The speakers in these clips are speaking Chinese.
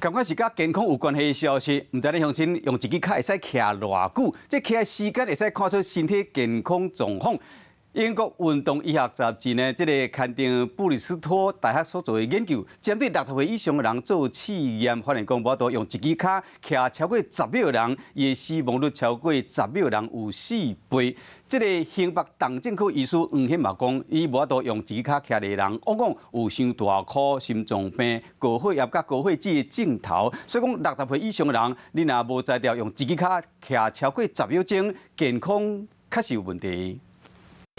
赶快是甲健康有关系的消息，唔知你乡亲用一支脚会使徛偌久？这徛的时间会使看出身体健康状况。英国运动医学杂志呢，这个刊登布里斯托大学所做的研究，针对60岁以上的人做试验，发现讲无多用一支脚徛超过10秒的人，伊的死亡率超过10秒的人有4倍。这个新北党政科医师黄显嘛讲，伊无多用一支脚徛的人，往往有伤大颗心脏病、高血压甲高血脂的症头。所以讲60岁以上的人，你若无在调用一支脚徛超过10秒钟，健康确实有问题。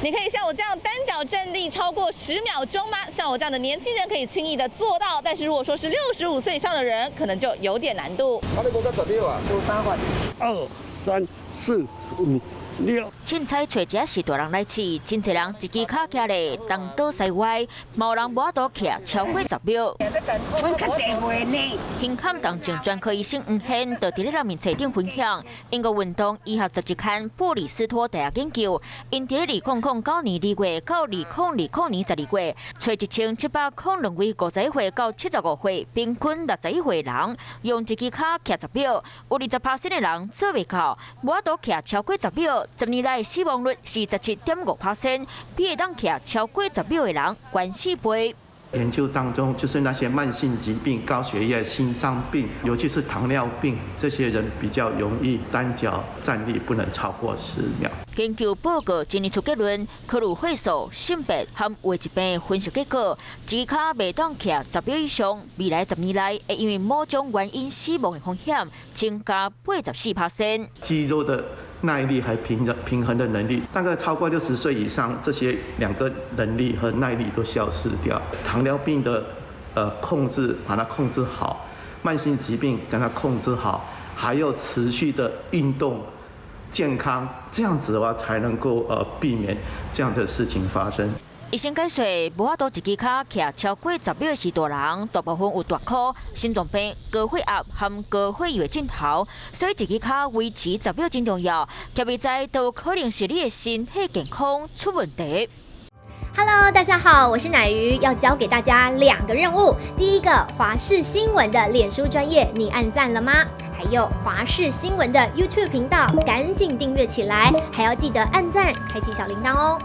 你可以像我这样单脚站立超过10秒钟吗？像我这样的年轻人可以轻易的做到，但是如果说是65岁以上的人，可能就有点难度。你无到10秒啊？有3款。2、3、4、5、6。凊彩找一个是大人来试，真侪人一支脚徛咧东倒西歪，冇人无法度徛超过10秒。阮较济袂呢。胸坎动症专科医生黄显就伫咧人面册顶分享，英国运动医学杂志刊布里斯托大学研究，因伫咧2009年2月到2020年12月，找1702位51岁到75岁，平均61岁的人，用一支脚徛10秒，有20%的人做袂到，无法度徛超过10秒。10年来死亡率是17.5%，比会当徛超过10秒的人高4倍。研究当中，就是那些慢性疾病、高血压、心脏病，尤其是糖尿病，这些人比较容易单脚站立不能超过10秒。研究报告今年出结论，考虑血素、性别和胃疾病的分析结果，一支脚袂当徛10秒以上，未来10年内会因为某种原因死亡的风险增加84%。肌肉的耐力还平衡的能力，大概超过60岁以上，这些2个能力和耐力都消失掉。糖尿病的控制，把它控制好；慢性疾病给它控制好，还有持续的运动健康，这样子的话才能够避免这样的事情发生。医生解说，无法度一支脚徛超过10秒的是大人，大部分有大颗心脏病、高血压和高血压的症头，所以一支脚维持10秒真重要。特别在都有可能是你的身体健康出问题。Hello， 大家好，我是乃瑜，要教给大家2个任务。第一个，华视新闻的脸书专页，你按赞了吗？还有华视新闻的 YouTube 频道，赶紧订阅起来，还要记得按赞，开启小铃铛哦。